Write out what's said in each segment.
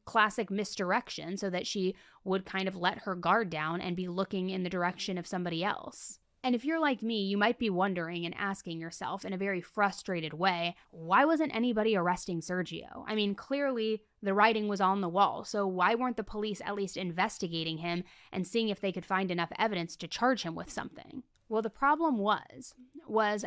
classic misdirection so that she would kind of let her guard down and be looking in the direction of somebody else. And if you're like me, you might be wondering and asking yourself in a very frustrated way, why wasn't anybody arresting Sergio? I mean, clearly the writing was on the wall, so why weren't the police at least investigating him and seeing if they could find enough evidence to charge him with something? Well, the problem was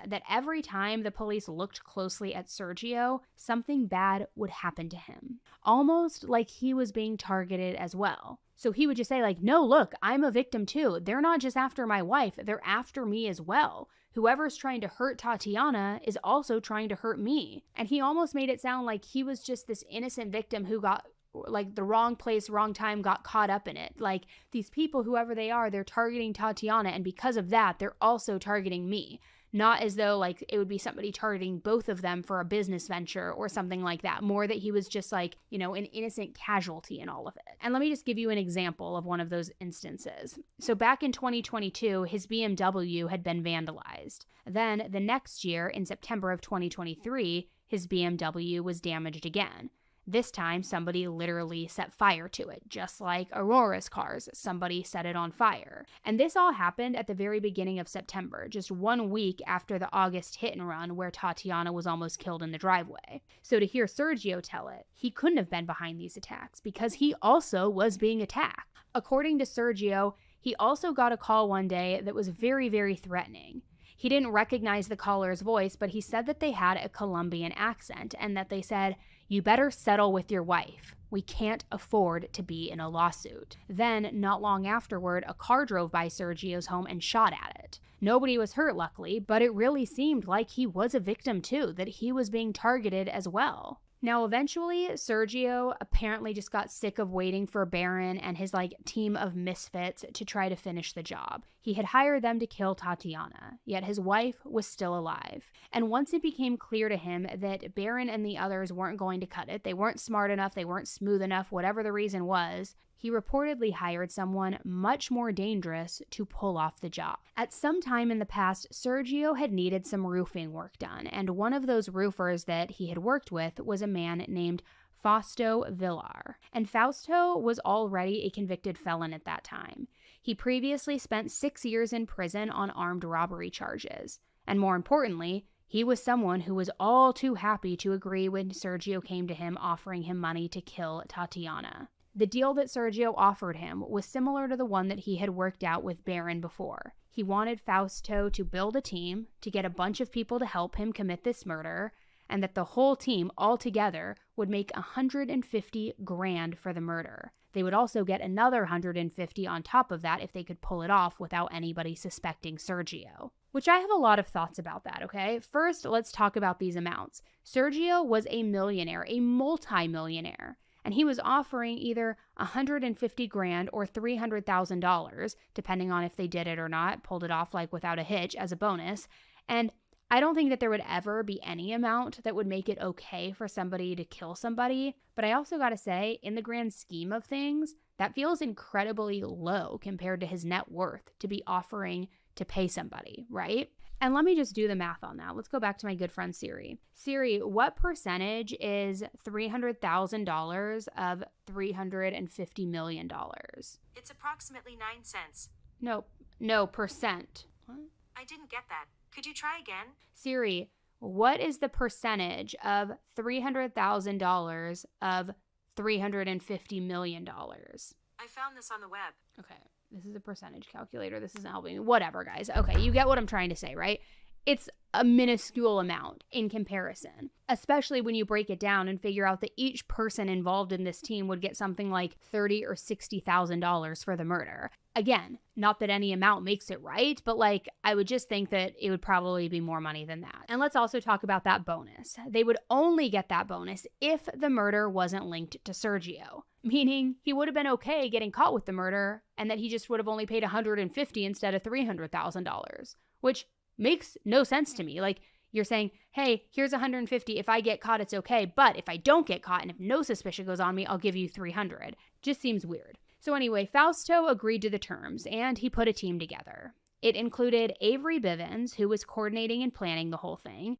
that every time the police looked closely at Sergio, something bad would happen to him. Almost like he was being targeted as well. So he would just say like, no, look, I'm a victim too. They're not just after my wife, they're after me as well. Whoever's trying to hurt Tatiana is also trying to hurt me. And he almost made it sound like he was just this innocent victim who got like the wrong place, wrong time, got caught up in it. Like these people, whoever they are, they're targeting Tatiana. And because of that, they're also targeting me. Not as though like it would be somebody targeting both of them for a business venture or something like that. More that he was just like, an innocent casualty in all of it. And let me just give you an example of one of those instances. So back in 2022, his BMW had been vandalized. Then the next year, in September of 2023, his BMW was damaged again. This time, somebody literally set fire to it, just like Aurora's cars. Somebody set it on fire. And this all happened at the very beginning of September, just 1 week after the August hit and run where Tatiana was almost killed in the driveway. So to hear Sergio tell it, he couldn't have been behind these attacks because he also was being attacked. According to Sergio, he also got a call one day that was very, very threatening. He didn't recognize the caller's voice, but he said that they had a Colombian accent and that they said, "You better settle with your wife. We can't afford to be in a lawsuit." Then, not long afterward, a car drove by Sergio's home and shot at it. Nobody was hurt, luckily, but it really seemed like he was a victim too, that he was being targeted as well. Now, eventually, Sergio apparently just got sick of waiting for Baron and his team of misfits to try to finish the job. He had hired them to kill Tatiana, yet his wife was still alive. And once it became clear to him that Baron and the others weren't going to cut it, they weren't smart enough, they weren't smooth enough, whatever the reason was, he reportedly hired someone much more dangerous to pull off the job. At some time in the past, Sergio had needed some roofing work done, and one of those roofers that he had worked with was a man named Fausto Villar. And Fausto was already a convicted felon at that time. He previously spent 6 years in prison on armed robbery charges. And more importantly, he was someone who was all too happy to agree when Sergio came to him offering him money to kill Tatiana. The deal that Sergio offered him was similar to the one that he had worked out with Baron before. He wanted Fausto to build a team, to get a bunch of people to help him commit this murder, and that the whole team altogether would make $150,000 for the murder. They would also get another $150,000 on top of that if they could pull it off without anybody suspecting Sergio. Which I have a lot of thoughts about that, okay? First, let's talk about these amounts. Sergio was a millionaire, a multi-millionaire. And he was offering either $150,000 or $300,000, depending on if they did it or not, pulled it off without a hitch as a bonus. And I don't think that there would ever be any amount that would make it okay for somebody to kill somebody. But I also gotta say, in the grand scheme of things, that feels incredibly low compared to his net worth to be offering to pay somebody, right? And let me just do the math on that. Let's go back to my good friend Siri. Siri, what percentage is $300,000 of $350 million? It's approximately 9 cents. No, percent. What? I didn't get that. Could you try again? Siri, what is the percentage of $300,000 of $350 million? I found this on the web. Okay. This is a percentage calculator. This isn't helping me. Whatever, guys. Okay, you get what I'm trying to say, right? It's a minuscule amount in comparison, especially when you break it down and figure out that each person involved in this team would get something like $30,000 or $60,000 for the murder. Again, not that any amount makes it right, but I would just think that it would probably be more money than that. And let's also talk about that bonus. They would only get that bonus if the murder wasn't linked to Sergio, meaning he would have been okay getting caught with the murder and that he just would have only paid $150,000 instead of $300,000, which makes no sense to me. You're saying, hey, here's $150,000. If I get caught, it's okay. But if I don't get caught and if no suspicion goes on me, I'll give you $300,000. Just seems weird. So anyway, Fausto agreed to the terms and he put a team together. It included Avery Bivens, who was coordinating and planning the whole thing.